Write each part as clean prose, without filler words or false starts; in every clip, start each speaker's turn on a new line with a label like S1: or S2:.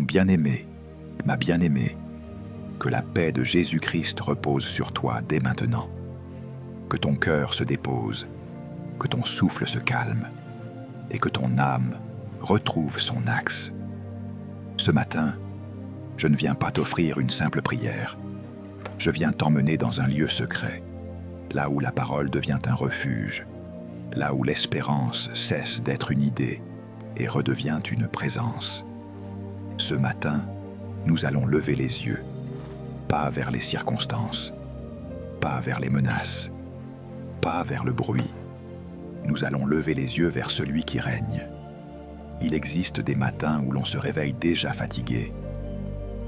S1: Mon bien-aimé, ma bien-aimée, que la paix de Jésus-Christ repose sur toi dès maintenant. Que ton cœur se dépose, que ton souffle se calme et que ton âme retrouve son axe. Ce matin, je ne viens pas t'offrir une simple prière. Je viens t'emmener dans un lieu secret, là où la parole devient un refuge, là où l'espérance cesse d'être une idée et redevient une présence. Ce matin, nous allons lever les yeux, pas vers les circonstances, pas vers les menaces, pas vers le bruit. Nous allons lever les yeux vers celui qui règne. Il existe des matins où l'on se réveille déjà fatigué,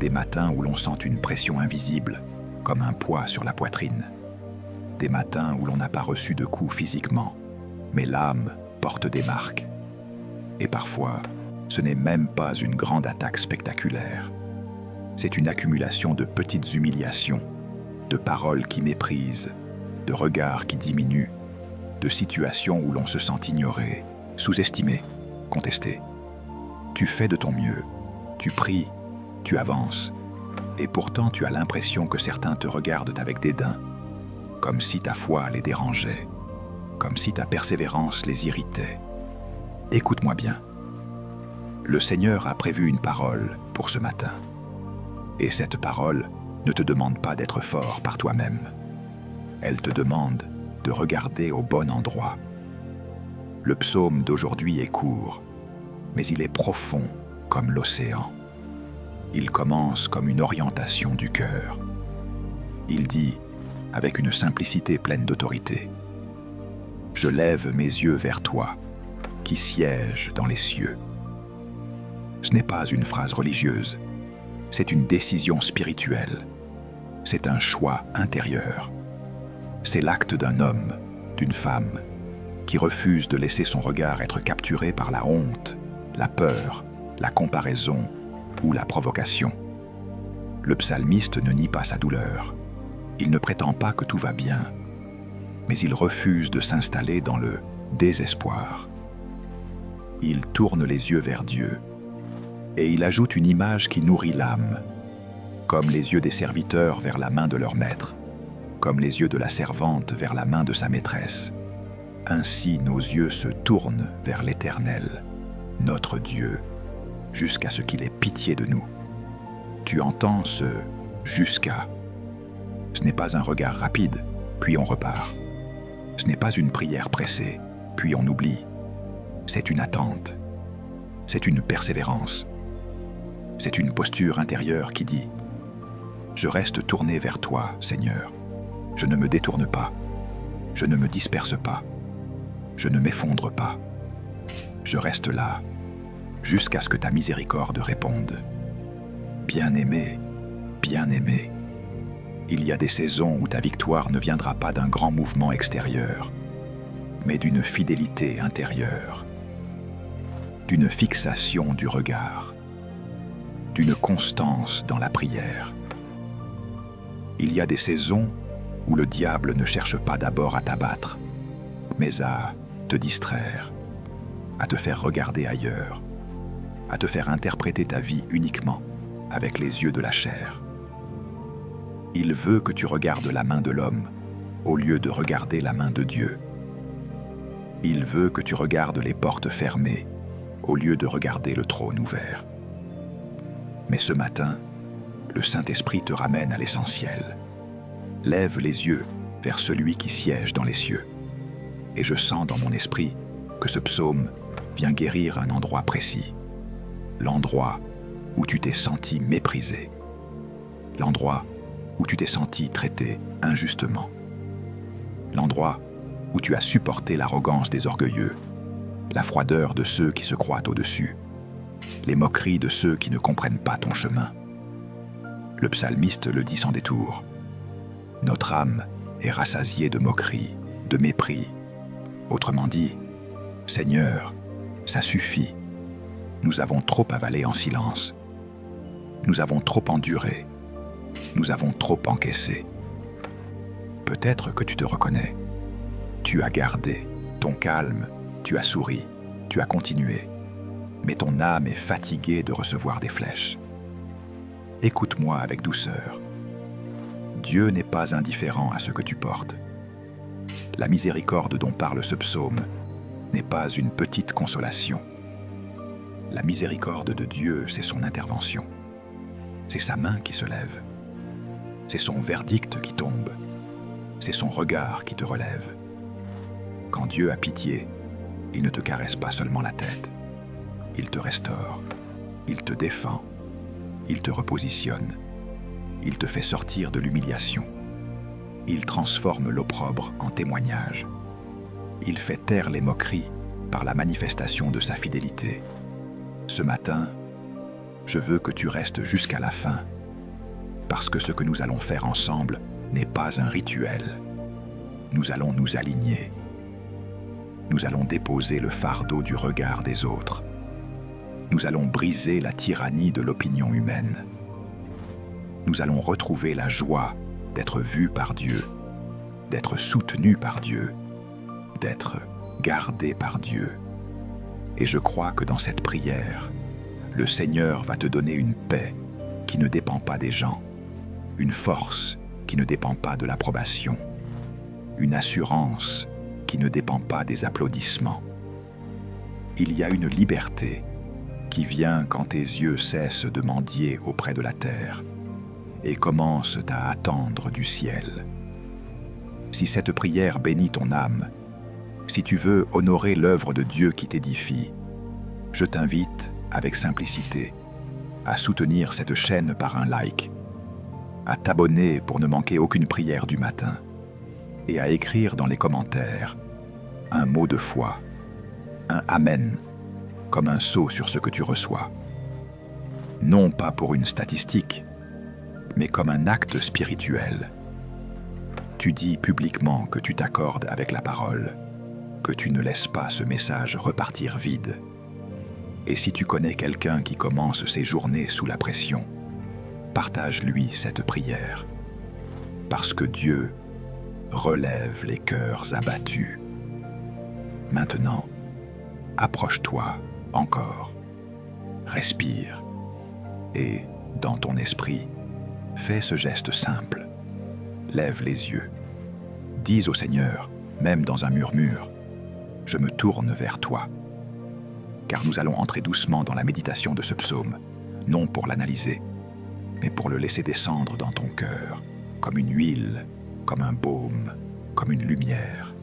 S1: des matins où l'on sent une pression invisible, comme un poids sur la poitrine, des matins où l'on n'a pas reçu de coups physiquement, mais l'âme porte des marques. Et parfois, ce n'est même pas une grande attaque spectaculaire. C'est une accumulation de petites humiliations, de paroles qui méprisent, de regards qui diminuent, de situations où l'on se sent ignoré, sous-estimé, contesté. Tu fais de ton mieux, tu pries, tu avances, et pourtant tu as l'impression que certains te regardent avec dédain, comme si ta foi les dérangeait, comme si ta persévérance les irritait. Écoute-moi bien. Le Seigneur a prévu une parole pour ce matin. Et cette parole ne te demande pas d'être fort par toi-même. Elle te demande de regarder au bon endroit. Le psaume d'aujourd'hui est court, mais il est profond comme l'océan. Il commence comme une orientation du cœur. Il dit, avec une simplicité pleine d'autorité, « Je lève mes yeux vers toi, qui sièges dans les cieux. » Ce n'est pas une phrase religieuse, c'est une décision spirituelle, c'est un choix intérieur. C'est l'acte d'un homme, d'une femme, qui refuse de laisser son regard être capturé par la honte, la peur, la comparaison ou la provocation. Le psalmiste ne nie pas sa douleur. Il ne prétend pas que tout va bien, mais il refuse de s'installer dans le désespoir. Il tourne les yeux vers Dieu et il ajoute une image qui nourrit l'âme, comme les yeux des serviteurs vers la main de leur maître, comme les yeux de la servante vers la main de sa maîtresse. Ainsi nos yeux se tournent vers l'Éternel, notre Dieu, jusqu'à ce qu'il ait pitié de nous. Tu entends ce « jusqu'à ». Ce n'est pas un regard rapide, puis on repart. Ce n'est pas une prière pressée, puis on oublie. C'est une attente. C'est une persévérance. C'est une posture intérieure qui dit « Je reste tourné vers toi, Seigneur. Je ne me détourne pas. Je ne me disperse pas. Je ne m'effondre pas. Je reste là, jusqu'à ce que ta miséricorde réponde. Bien-aimé, bien-aimé, il y a des saisons où ta victoire ne viendra pas d'un grand mouvement extérieur, mais d'une fidélité intérieure, d'une fixation du regard, d'une constance dans la prière. Il y a des saisons où le diable ne cherche pas d'abord à t'abattre, mais à te distraire, à te faire regarder ailleurs, à te faire interpréter ta vie uniquement avec les yeux de la chair. Il veut que tu regardes la main de l'homme au lieu de regarder la main de Dieu. Il veut que tu regardes les portes fermées au lieu de regarder le trône ouvert. Mais ce matin, le Saint-Esprit te ramène à l'essentiel. Lève les yeux vers celui qui siège dans les cieux. Et je sens dans mon esprit que ce psaume vient guérir un endroit précis. L'endroit où tu t'es senti méprisé. L'endroit où tu t'es senti traité injustement. L'endroit où tu as supporté l'arrogance des orgueilleux, la froideur de ceux qui se croient au-dessus, les moqueries de ceux qui ne comprennent pas ton chemin. Le psalmiste le dit sans détour. Notre âme est rassasiée de moqueries, de mépris. Autrement dit, Seigneur, ça suffit. Nous avons trop avalé en silence. Nous avons trop enduré. Nous avons trop encaissé. Peut-être que tu te reconnais. Tu as gardé ton calme, tu as souri, tu as continué. Mais ton âme est fatiguée de recevoir des flèches. écoute-moi avec douceur. Dieu n'est pas indifférent à ce que tu portes. La miséricorde dont parle ce psaume n'est pas une petite consolation. La miséricorde de Dieu, c'est son intervention. C'est sa main qui se lève. C'est son verdict qui tombe. C'est son regard qui te relève. Quand Dieu a pitié, il ne te caresse pas seulement la tête. Il te restaure. Il te défend. Il te repositionne. Il te fait sortir de l'humiliation. Il transforme l'opprobre en témoignage. Il fait taire les moqueries par la manifestation de sa fidélité. Ce matin, je veux que tu restes jusqu'à la fin, parce que ce que nous allons faire ensemble n'est pas un rituel. Nous allons nous aligner. Nous allons déposer le fardeau du regard des autres. Nous allons briser la tyrannie de l'opinion humaine. Nous allons retrouver la joie d'être vus par Dieu, d'être soutenus par Dieu, d'être gardés par Dieu. Et je crois que dans cette prière, le Seigneur va te donner une paix qui ne dépend pas des gens, une force qui ne dépend pas de l'approbation, une assurance qui ne dépend pas des applaudissements. Il y a une liberté qui vient quand tes yeux cessent de mendier auprès de la terre et commencent à attendre du ciel. Si cette prière bénit ton âme, si tu veux honorer l'œuvre de Dieu qui t'édifie, je t'invite, avec simplicité, à soutenir cette chaîne par un like, à t'abonner pour ne manquer aucune prière du matin, et à écrire dans les commentaires un mot de foi, un Amen, comme un sceau sur ce que tu reçois. Non pas pour une statistique, mais comme un acte spirituel. Tu dis publiquement que tu t'accordes avec la parole, que tu ne laisses pas ce message repartir vide. Et si tu connais quelqu'un qui commence ses journées sous la pression, partage-lui cette prière, parce que Dieu relève les cœurs abattus. Maintenant, approche-toi encore, respire, et, dans ton esprit, fais ce geste simple. Lève les yeux. Dis au Seigneur, même dans un murmure, « Je me tourne vers toi ». Car nous allons entrer doucement dans la méditation de ce psaume, non pour l'analyser, mais pour le laisser descendre dans ton cœur, comme une huile, comme un baume, comme une lumière.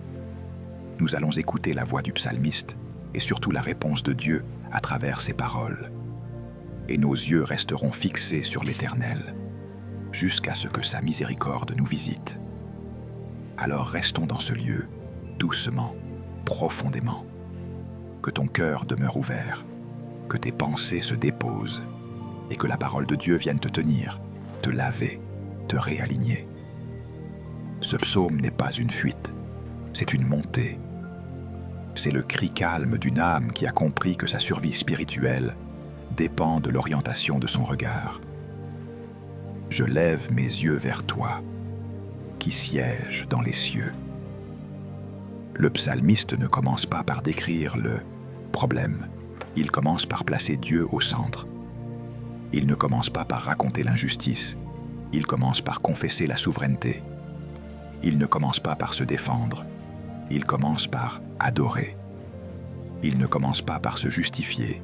S1: Nous allons écouter la voix du psalmiste et surtout la réponse de Dieu à travers ses paroles. Et nos yeux resteront fixés sur l'Éternel, jusqu'à ce que sa miséricorde nous visite. Alors restons dans ce lieu, doucement, profondément. Que ton cœur demeure ouvert, que tes pensées se déposent et que la parole de Dieu vienne te tenir, te laver, te réaligner. Ce psaume n'est pas une fuite, c'est une montée. C'est le cri calme d'une âme qui a compris que sa survie spirituelle dépend de l'orientation de son regard. Je lève mes yeux vers toi, qui sièges dans les cieux. Le psalmiste ne commence pas par décrire le problème, il commence par placer Dieu au centre. Il ne commence pas par raconter l'injustice, il commence par confesser la souveraineté. Il ne commence pas par se défendre, il commence par adorer. Il ne commence pas par se justifier,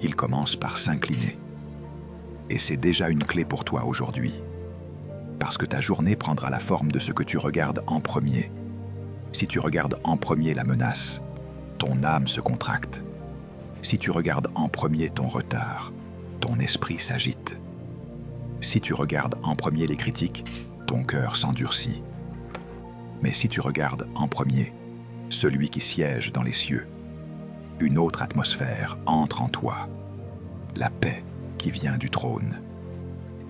S1: il commence par s'incliner. Et c'est déjà une clé pour toi aujourd'hui, parce que ta journée prendra la forme de ce que tu regardes en premier. Si tu regardes en premier la menace, ton âme se contracte. Si tu regardes en premier ton retard, ton esprit s'agite. Si tu regardes en premier les critiques, ton cœur s'endurcit. Mais si tu regardes en premier celui qui siège dans les cieux, une autre atmosphère entre en toi, la paix qui vient du trône.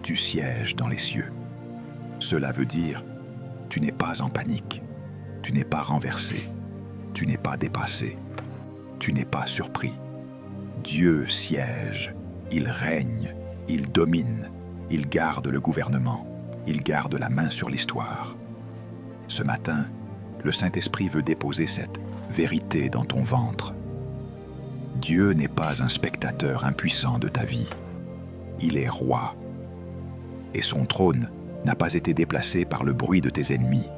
S1: Tu sièges dans les cieux. Cela veut dire, tu n'es pas en panique, tu n'es pas renversé, tu n'es pas dépassé, tu n'es pas surpris. Dieu siège, il règne, il domine, il garde le gouvernement, il garde la main sur l'histoire. Ce matin, le Saint-Esprit veut déposer cette vérité dans ton ventre. Dieu n'est pas un spectateur impuissant de ta vie. Il est roi, et son trône n'a pas été déplacé par le bruit de tes ennemis.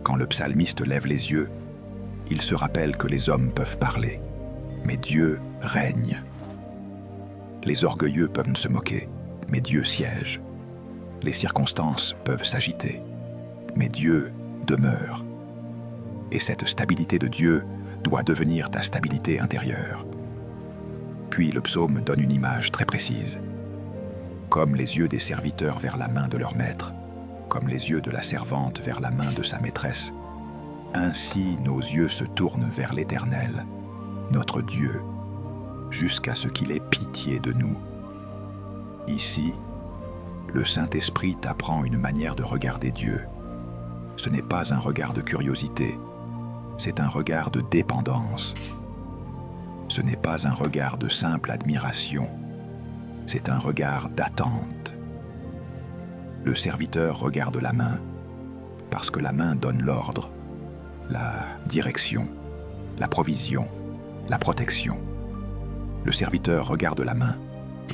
S1: Quand le psalmiste lève les yeux, il se rappelle que les hommes peuvent parler, mais Dieu règne. Les orgueilleux peuvent se moquer, mais Dieu siège. Les circonstances peuvent s'agiter, mais Dieu demeure. Et cette stabilité de Dieu doit devenir ta stabilité intérieure. Puis le psaume donne une image très précise. Comme les yeux des serviteurs vers la main de leur maître, comme les yeux de la servante vers la main de sa maîtresse, ainsi nos yeux se tournent vers l'Éternel, notre Dieu, jusqu'à ce qu'il ait pitié de nous. Ici, le Saint-Esprit t'apprend une manière de regarder Dieu. Ce n'est pas un regard de curiosité, c'est un regard de dépendance. Ce n'est pas un regard de simple admiration, c'est un regard d'attente. Le serviteur regarde la main, parce que la main donne l'ordre, la direction, la provision, la protection. Le serviteur regarde la main,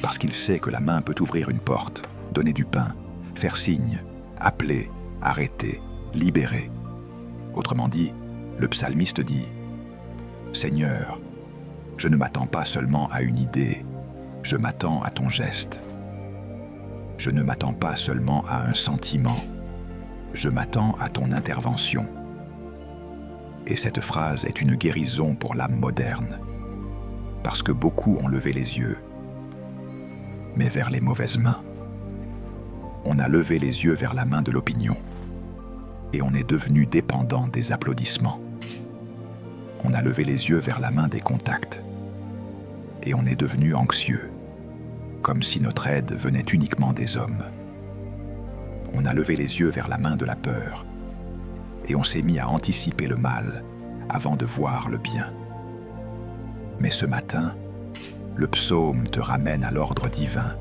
S1: parce qu'il sait que la main peut ouvrir une porte, donner du pain, faire signe, appeler, arrêter, libérer. Autrement dit, le psalmiste dit « Seigneur, je ne m'attends pas seulement à une idée, je m'attends à ton geste. Je ne m'attends pas seulement à un sentiment, je m'attends à ton intervention. » Et cette phrase est une guérison pour l'âme moderne, parce que beaucoup ont levé les yeux, mais vers les mauvaises mains. On a levé les yeux vers la main de l'opinion, et on est devenu dépendant des applaudissements. On a levé les yeux vers la main des contacts, et on est devenu anxieux, comme si notre aide venait uniquement des hommes. On a levé les yeux vers la main de la peur, et on s'est mis à anticiper le mal avant de voir le bien. Mais ce matin, le psaume te ramène à l'ordre divin.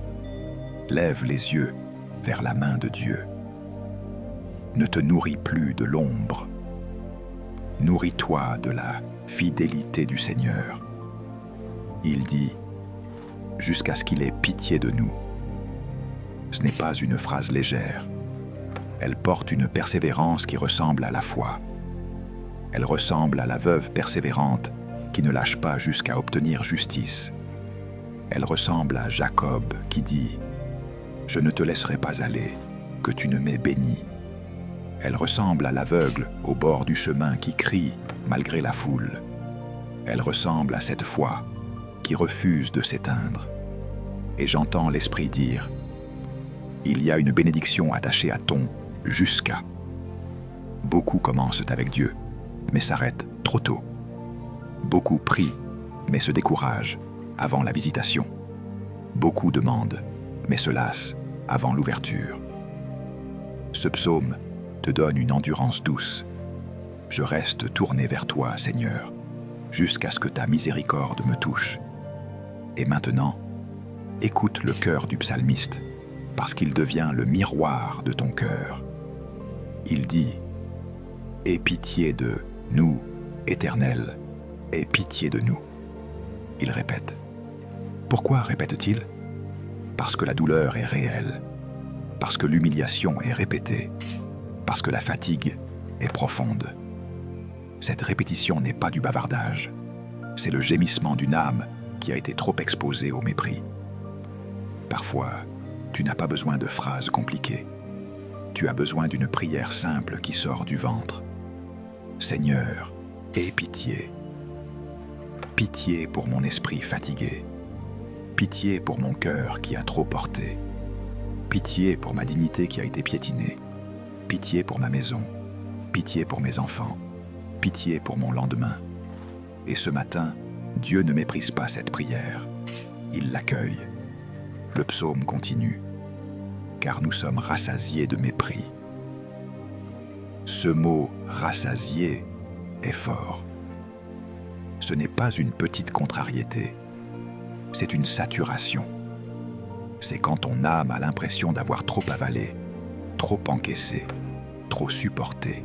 S1: Lève les yeux vers la main de Dieu. Ne te nourris plus de l'ombre. Nourris-toi de la fidélité du Seigneur. Il dit « jusqu'à ce qu'il ait pitié de nous ». Ce n'est pas une phrase légère. Elle porte une persévérance qui ressemble à la foi. Elle ressemble à la veuve persévérante qui ne lâche pas jusqu'à obtenir justice. Elle ressemble à Jacob qui dit « Je ne te laisserai pas aller, que tu ne m'aies béni ». Elle ressemble à l'aveugle au bord du chemin qui crie malgré la foule. Elle ressemble à cette foi qui refuse de s'éteindre. Et j'entends l'Esprit dire « Il y a une bénédiction attachée à ton « jusqu'à ». Beaucoup commencent avec Dieu, mais s'arrêtent trop tôt. Beaucoup prient, mais se découragent avant la visitation. Beaucoup demandent, mais se lassent avant l'ouverture. Ce psaume te donne une endurance douce. Je reste tourné vers toi, Seigneur, jusqu'à ce que ta miséricorde me touche. Et maintenant, écoute le cœur du psalmiste, parce qu'il devient le miroir de ton cœur. Il dit « Aie pitié de nous, Éternel, aie pitié de nous. » Il répète. Pourquoi répète-t-il ? Parce que la douleur est réelle, parce que l'humiliation est répétée, parce que la fatigue est profonde. Cette répétition n'est pas du bavardage, c'est le gémissement d'une âme qui a été trop exposée au mépris. Parfois, tu n'as pas besoin de phrases compliquées. Tu as besoin d'une prière simple qui sort du ventre. Seigneur, aie pitié. Pitié pour mon esprit fatigué. Pitié pour mon cœur qui a trop porté. Pitié pour ma dignité qui a été piétinée. Pitié pour ma maison. Pitié pour mes enfants. Pitié pour mon lendemain. Et ce matin, Dieu ne méprise pas cette prière. Il l'accueille. Le psaume continue. Car nous sommes rassasiés de mépris. Ce mot « rassasié » est fort. Ce n'est pas une petite contrariété, c'est une saturation. C'est quand ton âme a l'impression d'avoir trop avalé, trop encaissé, trop supporté.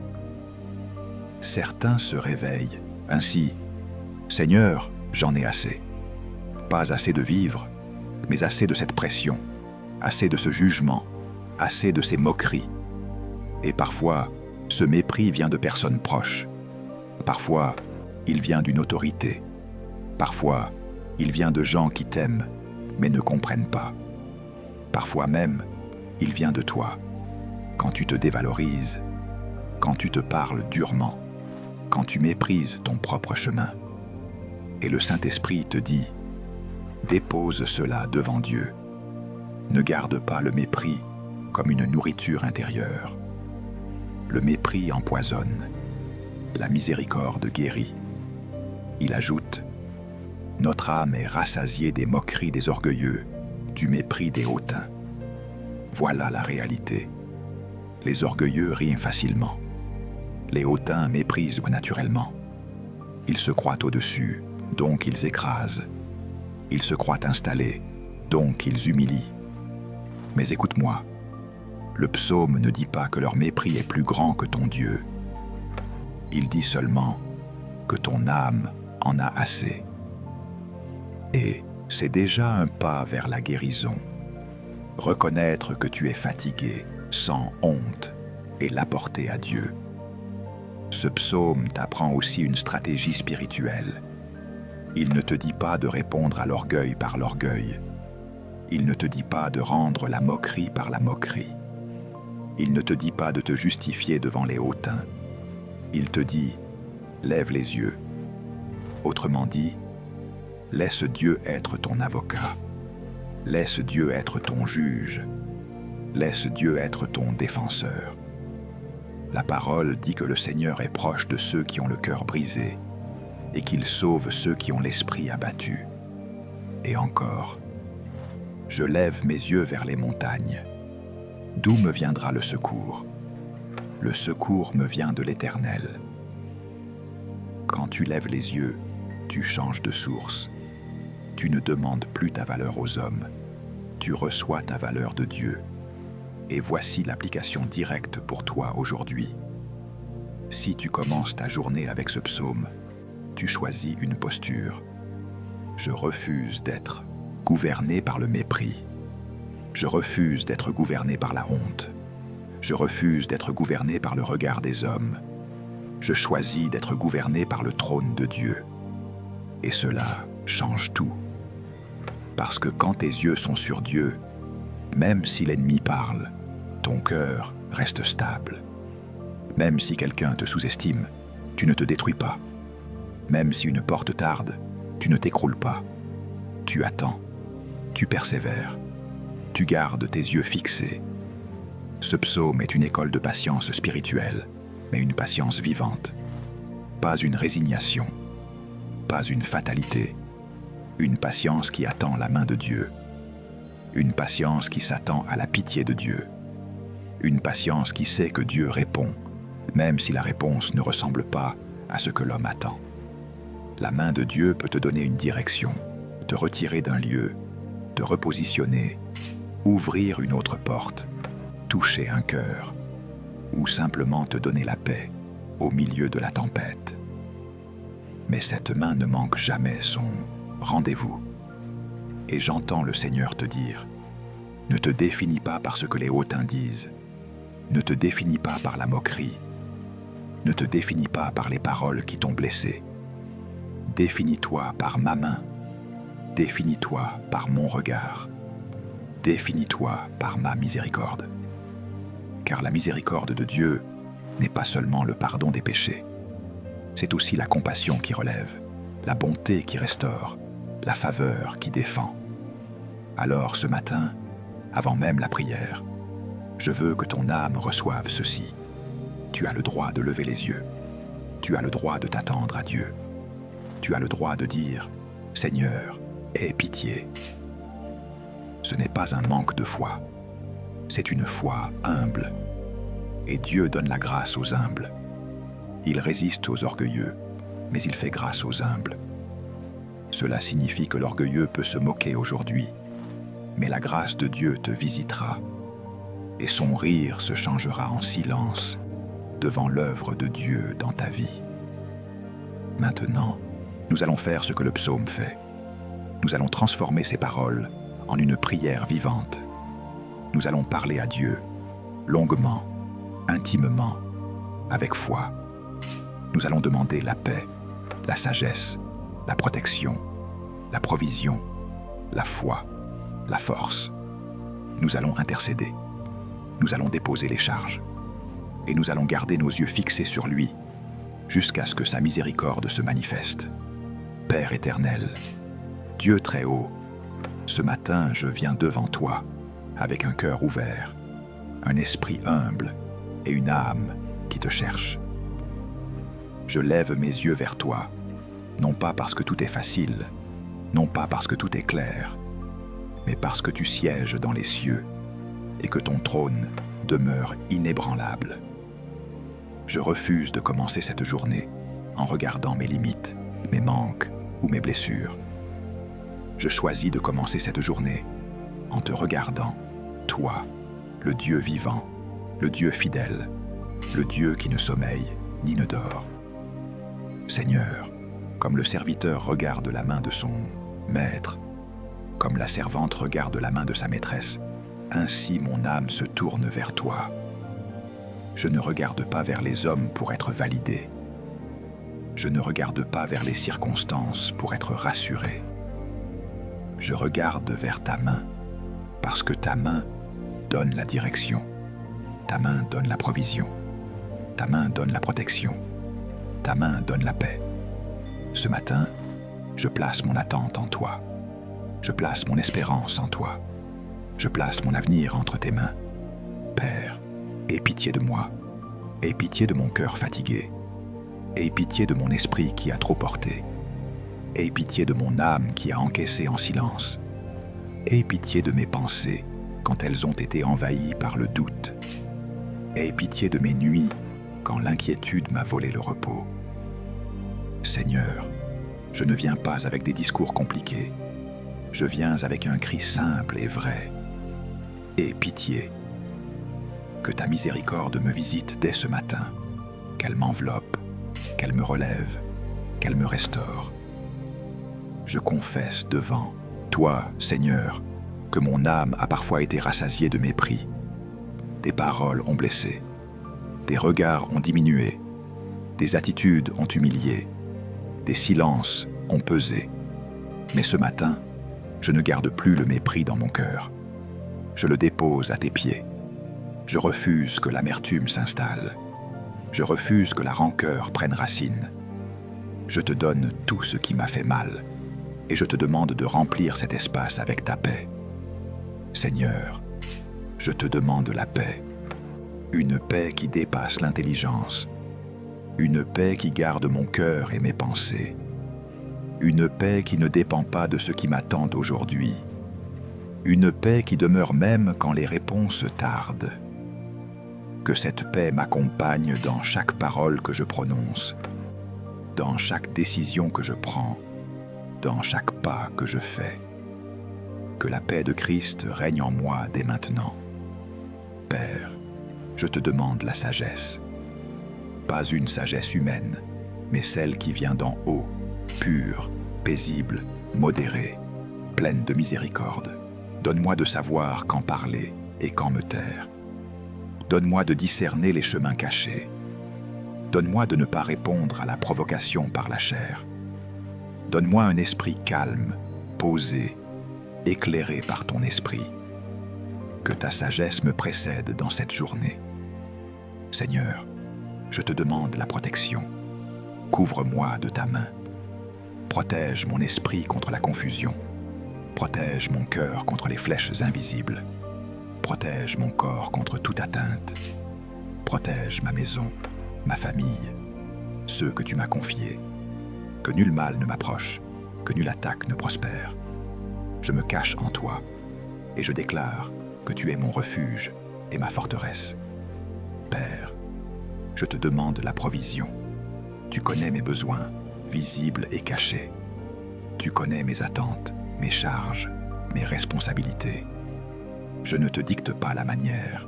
S1: Certains se réveillent ainsi. « Seigneur, j'en ai assez. Pas assez de vivre, mais assez de cette pression, assez de ce jugement, assez de ces moqueries. Et parfois, ce mépris vient de personnes proches. Parfois, il vient d'une autorité. Parfois, il vient de gens qui t'aiment, mais ne comprennent pas. Parfois même, il vient de toi, quand tu te dévalorises, quand tu te parles durement, quand tu méprises ton propre chemin. Et le Saint-Esprit te dit, dépose cela devant Dieu. Ne garde pas le mépris comme une nourriture intérieure. Le mépris empoisonne, la miséricorde guérit. Il ajoute, notre âme est rassasiée des moqueries des orgueilleux, du mépris des hautains. Voilà la réalité. Les orgueilleux rient facilement. Les hautains méprisent naturellement. Ils se croient au-dessus, donc ils écrasent. Ils se croient installés, donc ils humilient. Mais écoute-moi, le psaume ne dit pas que leur mépris est plus grand que ton Dieu. Il dit seulement que ton âme en a assez. Et c'est déjà un pas vers la guérison. Reconnaître que tu es fatigué, sans honte, et l'apporter à Dieu. Ce psaume t'apprend aussi une stratégie spirituelle. Il ne te dit pas de répondre à l'orgueil par l'orgueil. Il ne te dit pas de rendre la moquerie par la moquerie. Il ne te dit pas de te justifier devant les hautains. Il te dit, lève les yeux. Autrement dit, laisse Dieu être ton avocat. Laisse Dieu être ton juge. Laisse Dieu être ton défenseur. La parole dit que le Seigneur est proche de ceux qui ont le cœur brisé et qu'il sauve ceux qui ont l'esprit abattu. Et encore, je lève mes yeux vers les montagnes. D'où me viendra le secours? Le secours me vient de l'Éternel. Quand tu lèves les yeux, tu changes de source. Tu ne demandes plus ta valeur aux hommes. Tu reçois ta valeur de Dieu. Et voici l'application directe pour toi aujourd'hui. Si tu commences ta journée avec ce psaume, tu choisis une posture. Je refuse d'être gouverné par le mépris. Je refuse d'être gouverné par la honte. Je refuse d'être gouverné par le regard des hommes. Je choisis d'être gouverné par le trône de Dieu. Et cela change tout. Parce que quand tes yeux sont sur Dieu, même si l'ennemi parle, ton cœur reste stable. Même si quelqu'un te sous-estime, tu ne te détruis pas. Même si une porte tarde, tu ne t'écroules pas. Tu attends, tu persévères, tu gardes tes yeux fixés. Ce psaume est une école de patience spirituelle, mais une patience vivante. Pas une résignation, pas une fatalité. Une patience qui attend la main de Dieu. Une patience qui s'attend à la pitié de Dieu. Une patience qui sait que Dieu répond, même si la réponse ne ressemble pas à ce que l'homme attend. La main de Dieu peut te donner une direction, te retirer d'un lieu, te repositionner, ouvrir une autre porte, toucher un cœur, ou simplement te donner la paix au milieu de la tempête. Mais cette main ne manque jamais son rendez-vous. Et j'entends le Seigneur te dire, ne te définis pas par ce que les hautains disent, ne te définis pas par la moquerie, ne te définis pas par les paroles qui t'ont blessé. Définis-toi par ma main, définis-toi par mon regard, définis-toi par ma miséricorde. Car la miséricorde de Dieu n'est pas seulement le pardon des péchés, c'est aussi la compassion qui relève, la bonté qui restaure, la faveur qui défend. Alors ce matin, avant même la prière, je veux que ton âme reçoive ceci. Tu as le droit de lever les yeux. Tu as le droit de t'attendre à Dieu. Tu as le droit de dire « Seigneur, aie pitié ». Ce n'est pas un manque de foi, c'est une foi humble. Et Dieu donne la grâce aux humbles. Il résiste aux orgueilleux, mais il fait grâce aux humbles. Cela signifie que l'orgueilleux peut se moquer aujourd'hui, mais la grâce de Dieu te visitera, et son rire se changera en silence devant l'œuvre de Dieu dans ta vie. Maintenant, nous allons faire ce que le psaume fait. Nous allons transformer ces paroles en une prière vivante. Nous allons parler à Dieu longuement, intimement, avec foi. Nous allons demander la paix, la sagesse, la protection, la provision, la foi, la force. Nous allons intercéder. Nous allons déposer les charges. Et nous allons garder nos yeux fixés sur lui, jusqu'à ce que sa miséricorde se manifeste. Père éternel, Dieu très haut, ce matin je viens devant toi, avec un cœur ouvert, un esprit humble et une âme qui te cherche. Je lève mes yeux vers toi, non pas parce que tout est facile, non pas parce que tout est clair, mais parce que tu sièges dans les cieux et que ton trône demeure inébranlable. Je refuse de commencer cette journée en regardant mes limites, mes manques ou mes blessures. Je choisis de commencer cette journée en te regardant, toi, le Dieu vivant, le Dieu fidèle, le Dieu qui ne sommeille ni ne dort. Seigneur, comme le serviteur regarde la main de son maître, comme la servante regarde la main de sa maîtresse, ainsi mon âme se tourne vers toi. Je ne regarde pas vers les hommes pour être validé. Je ne regarde pas vers les circonstances pour être rassuré. Je regarde vers ta main, parce que ta main donne la direction. Ta main donne la provision. Ta main donne la protection. Ta main donne la paix. Ce matin, je place mon attente en toi. Je place mon espérance en toi. Je place mon avenir entre tes mains. Père, aie pitié de moi. Aie pitié de mon cœur fatigué. Aie pitié de mon esprit qui a trop porté. Aie pitié de mon âme qui a encaissé en silence. Aie pitié de mes pensées quand elles ont été envahies par le doute. Aie pitié de mes nuits quand l'inquiétude m'a volé le repos. Seigneur, je ne viens pas avec des discours compliqués. Je viens avec un cri simple et vrai. Aie pitié. Que ta miséricorde me visite dès ce matin, qu'elle m'enveloppe, qu'elle me relève, qu'elle me restaure. Je confesse devant toi, Seigneur, que mon âme a parfois été rassasiée de mépris. Des paroles ont blessé, des regards ont diminué, des attitudes ont humilié, des silences ont pesé. Mais ce matin, je ne garde plus le mépris dans mon cœur. Je le dépose à tes pieds. Je refuse que l'amertume s'installe. Je refuse que la rancœur prenne racine. Je te donne tout ce qui m'a fait mal et je te demande de remplir cet espace avec ta paix. Seigneur, je te demande la paix, une paix qui dépasse l'intelligence, une paix qui garde mon cœur et mes pensées, une paix qui ne dépend pas de ce qui m'attend aujourd'hui, une paix qui demeure même quand les réponses tardent. Que cette paix m'accompagne dans chaque parole que je prononce, dans chaque décision que je prends, dans chaque pas que je fais. Que la paix de Christ règne en moi dès maintenant. Père, je te demande la sagesse. Pas une sagesse humaine, mais celle qui vient d'en haut, pure, paisible, modérée, pleine de miséricorde. Donne-moi de savoir quand parler et quand me taire. Donne-moi de discerner les chemins cachés. Donne-moi de ne pas répondre à la provocation par la chair. Donne-moi un esprit calme, posé, éclairé par ton esprit. Que ta sagesse me précède dans cette journée. Seigneur, je te demande la protection. Couvre-moi de ta main. Protège mon esprit contre la confusion. Protège mon cœur contre les flèches invisibles. Protège mon corps contre toute atteinte. Protège ma maison, ma famille, ceux que tu m'as confiés. Que nul mal ne m'approche, que nulle attaque ne prospère. Je me cache en toi et je déclare que tu es mon refuge et ma forteresse. Père, je te demande la provision. Tu connais mes besoins, visibles et cachés. Tu connais mes attentes, mes charges, mes responsabilités. Je ne te dicte pas la manière,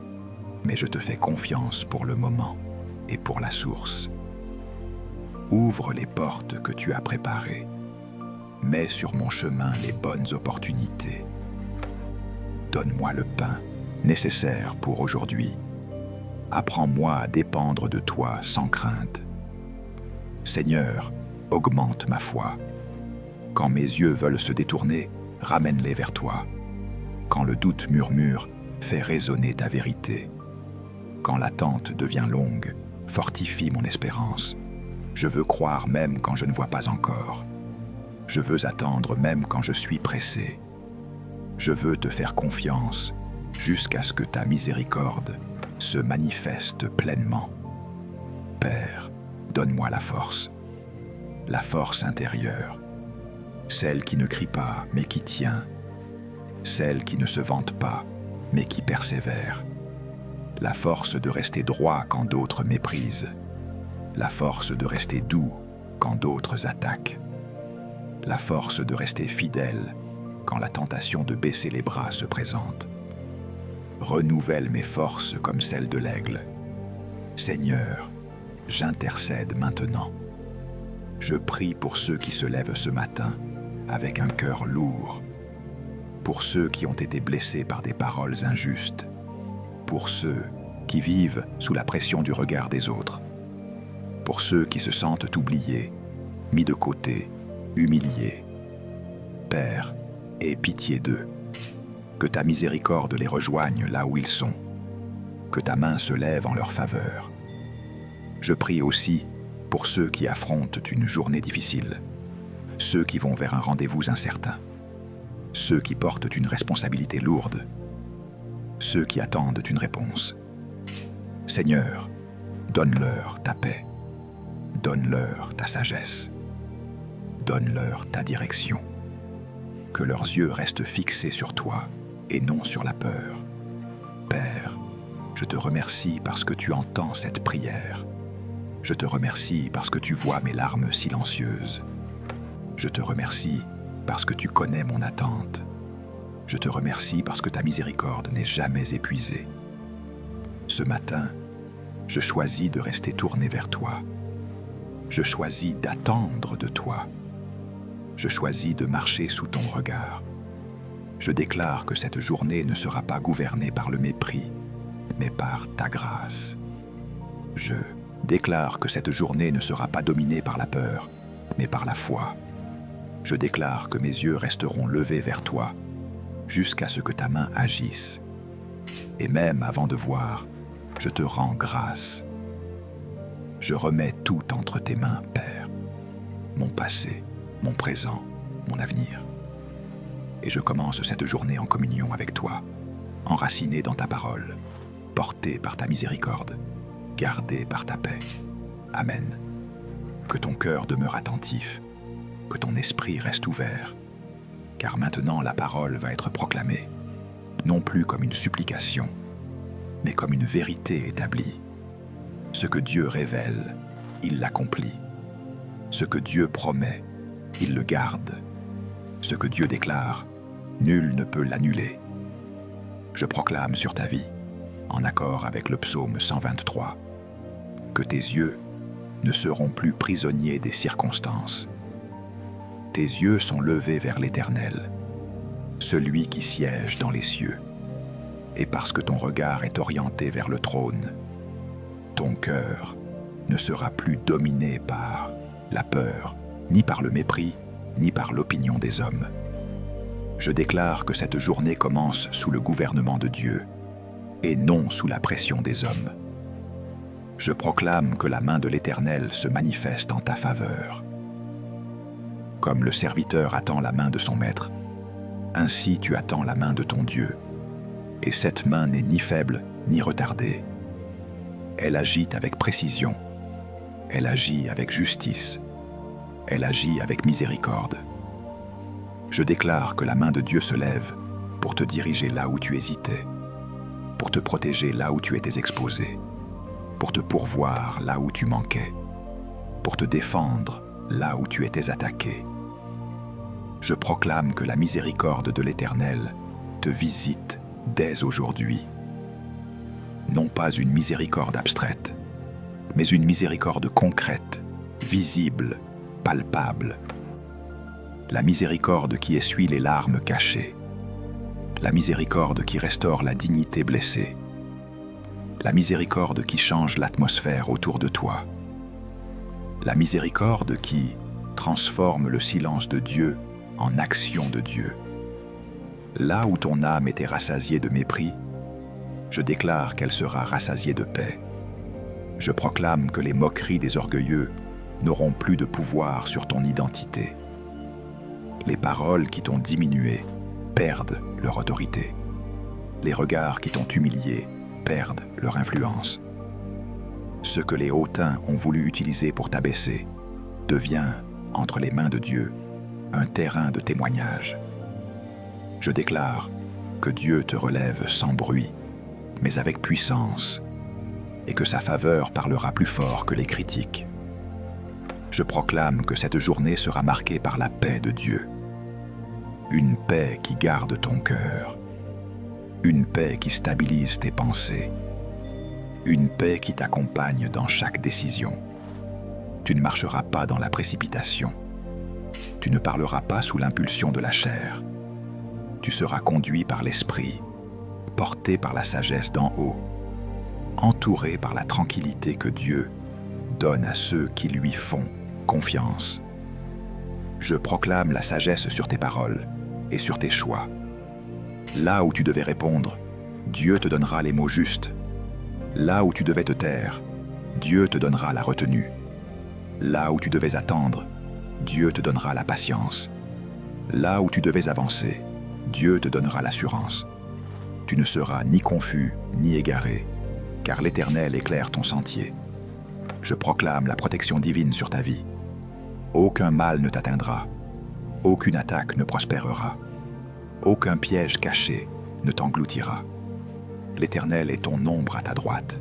S1: mais je te fais confiance pour le moment et pour la source. Ouvre les portes que tu as préparées. Mets sur mon chemin les bonnes opportunités. Donne-moi le pain nécessaire pour aujourd'hui apprends-moi à dépendre de toi sans crainte. Seigneur, augmente ma foi. Quand mes yeux veulent se détourner, ramène-les vers toi. Quand le doute murmure, fais résonner ta vérité. Quand l'attente devient longue, fortifie mon espérance. Je veux croire même quand je ne vois pas encore. Je veux attendre même quand je suis pressé. Je veux te faire confiance jusqu'à ce que ta miséricorde se manifeste pleinement. Père, donne-moi la force intérieure, celle qui ne crie pas mais qui tient, celle qui ne se vante pas mais qui persévère, la force de rester droit quand d'autres méprisent, la force de rester doux quand d'autres attaquent, la force de rester fidèle quand la tentation de baisser les bras se présente. Renouvelle mes forces comme celles de l'aigle. Seigneur, j'intercède maintenant. Je prie pour ceux qui se lèvent ce matin avec un cœur lourd, pour ceux qui ont été blessés par des paroles injustes, pour ceux qui vivent sous la pression du regard des autres, pour ceux qui se sentent oubliés, mis de côté, humiliés. Père, aie pitié d'eux. Que ta miséricorde les rejoigne là où ils sont, que ta main se lève en leur faveur. Je prie aussi pour ceux qui affrontent une journée difficile, ceux qui vont vers un rendez-vous incertain, ceux qui portent une responsabilité lourde, ceux qui attendent une réponse. Seigneur, donne-leur ta paix, donne-leur ta sagesse, donne-leur ta direction. Que leurs yeux restent fixés sur toi et non sur la peur. Père, je te remercie parce que tu entends cette prière. Je te remercie parce que tu vois mes larmes silencieuses. Je te remercie parce que tu connais mon attente. Je te remercie parce que ta miséricorde n'est jamais épuisée. Ce matin, je choisis de rester tourné vers toi. Je choisis d'attendre de toi. Je choisis de marcher sous ton regard. Je déclare que cette journée ne sera pas gouvernée par le mépris, mais par ta grâce. Je déclare que cette journée ne sera pas dominée par la peur, mais par la foi. Je déclare que mes yeux resteront levés vers toi, jusqu'à ce que ta main agisse. Et même avant de voir, je te rends grâce. Je remets tout entre tes mains, Père, mon passé, mon présent, mon avenir. Et je commence cette journée en communion avec toi, enraciné dans ta parole, porté par ta miséricorde, gardé par ta paix. Amen. Que ton cœur demeure attentif, que ton esprit reste ouvert, car maintenant la parole va être proclamée, non plus comme une supplication, mais comme une vérité établie. Ce que Dieu révèle, il l'accomplit. Ce que Dieu promet, il le garde. Ce que Dieu déclare, nul ne peut l'annuler. Je proclame sur ta vie, en accord avec le psaume 123, que tes yeux ne seront plus prisonniers des circonstances. Tes yeux sont levés vers l'Éternel, celui qui siège dans les cieux. Et parce que ton regard est orienté vers le trône, ton cœur ne sera plus dominé par la peur, ni par le mépris, ni par l'opinion des hommes. Je déclare que cette journée commence sous le gouvernement de Dieu, et non sous la pression des hommes. Je proclame que la main de l'Éternel se manifeste en ta faveur. Comme le serviteur attend la main de son maître, ainsi tu attends la main de ton Dieu. Et cette main n'est ni faible ni retardée. Elle agit avec précision. Elle agit avec justice. Elle agit avec miséricorde. Je déclare que la main de Dieu se lève pour te diriger là où tu hésitais, pour te protéger là où tu étais exposé, pour te pourvoir là où tu manquais, pour te défendre là où tu étais attaqué. Je proclame que la miséricorde de l'Éternel te visite dès aujourd'hui. Non pas une miséricorde abstraite, mais une miséricorde concrète, visible, palpable. La miséricorde qui essuie les larmes cachées. La miséricorde qui restaure la dignité blessée. la miséricorde qui change l'atmosphère autour de toi, la miséricorde qui transforme le silence de Dieu en action de Dieu. Là où ton âme était rassasiée de mépris, je déclare qu'elle sera rassasiée de paix. Je proclame que les moqueries des orgueilleux n'auront plus de pouvoir sur ton identité. Les paroles qui t'ont diminué perdent leur autorité. Les regards qui t'ont humilié perdent leur influence. Ce que les hautains ont voulu utiliser pour t'abaisser devient, entre les mains de Dieu, un terrain de témoignage. Je déclare que Dieu te relève sans bruit, mais avec puissance, et que sa faveur parlera plus fort que les critiques. Je proclame que cette journée sera marquée par la paix de Dieu. Une paix qui garde ton cœur. Une paix qui stabilise tes pensées. Une paix qui t'accompagne dans chaque décision. Tu ne marcheras pas dans la précipitation. Tu ne parleras pas sous l'impulsion de la chair. Tu seras conduit par l'esprit, porté par la sagesse d'en haut, entouré par la tranquillité que Dieu donne à ceux qui lui font confiance. Je proclame la sagesse sur tes paroles et sur tes choix. Là où tu devais répondre, Dieu te donnera les mots justes. Là où tu devais te taire, Dieu te donnera la retenue. Là où tu devais attendre, Dieu te donnera la patience. Là où tu devais avancer, Dieu te donnera l'assurance. Tu ne seras ni confus ni égaré, car l'Éternel éclaire ton sentier. Je proclame la protection divine sur ta vie. Aucun mal ne t'atteindra, aucune attaque ne prospérera, aucun piège caché ne t'engloutira. L'Éternel est ton ombre à ta droite.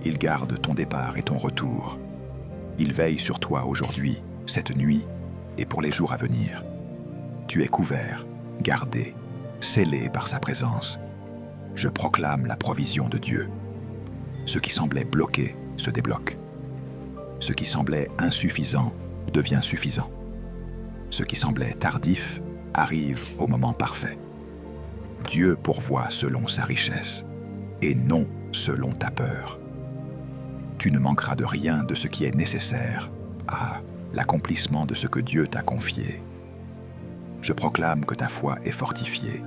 S1: Il garde ton départ et ton retour. Il veille sur toi aujourd'hui, cette nuit et pour les jours à venir. Tu es couvert, gardé, scellé par sa présence. Je proclame la provision de Dieu. Ce qui semblait bloqué se débloque. Ce qui semblait insuffisant devient suffisant. Ce qui semblait tardif arrive au moment parfait. Dieu pourvoit selon sa richesse et non selon ta peur. Tu ne manqueras de rien de ce qui est nécessaire à l'accomplissement de ce que Dieu t'a confié. Je proclame que ta foi est fortifiée.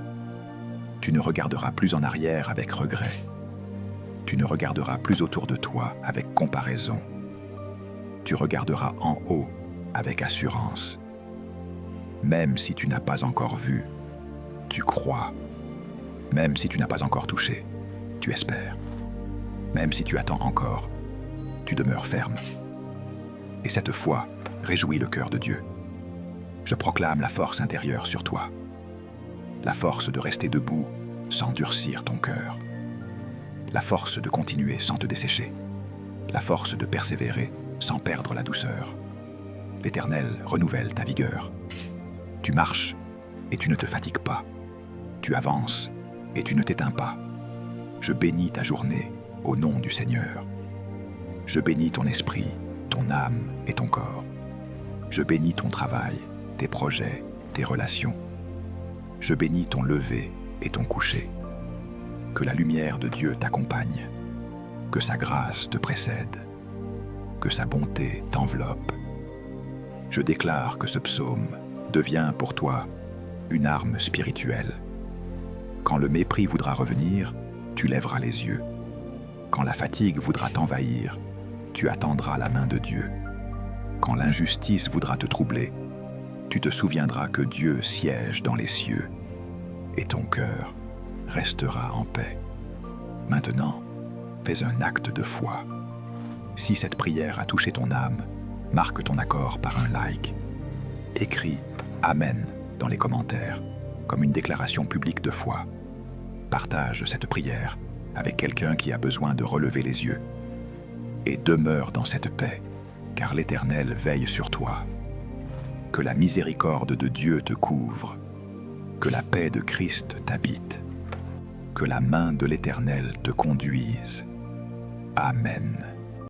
S1: Tu ne regarderas plus en arrière avec regret. Tu ne regarderas plus autour de toi avec comparaison. Tu regarderas en haut avec assurance. Même si tu n'as pas encore vu, tu crois. Même si tu n'as pas encore touché, tu espères. Même si tu attends encore, tu demeures ferme. Et cette foi réjouit le cœur de Dieu. Je proclame la force intérieure sur toi. La force de rester debout sans durcir ton cœur. La force de continuer sans te dessécher. La force de persévérer sans perdre la douceur. L'Éternel renouvelle ta vigueur. Tu marches et tu ne te fatigues pas. Tu avances et tu ne t'éteins pas. Je bénis ta journée au nom du Seigneur. Je bénis ton esprit, ton âme et ton corps. Je bénis ton travail, tes projets, tes relations. Je bénis ton lever et ton coucher. Que la lumière de Dieu t'accompagne. Que sa grâce te précède. Que sa bonté t'enveloppe. Je déclare que ce psaume devient pour toi une arme spirituelle. Quand le mépris voudra revenir, tu lèveras les yeux. Quand la fatigue voudra t'envahir, tu attendras la main de Dieu. Quand l'injustice voudra te troubler, tu te souviendras que Dieu siège dans les cieux et ton cœur restera en paix. Maintenant, fais un acte de foi. Si cette prière a touché ton âme, marque ton accord par un like. Écris « Amen » dans les commentaires, comme une déclaration publique de foi. Partage cette prière avec quelqu'un qui a besoin de relever les yeux. Et demeure dans cette paix, car l'Éternel veille sur toi. Que la miséricorde de Dieu te couvre, que la paix de Christ t'habite, que la main de l'Éternel te conduise. Amen.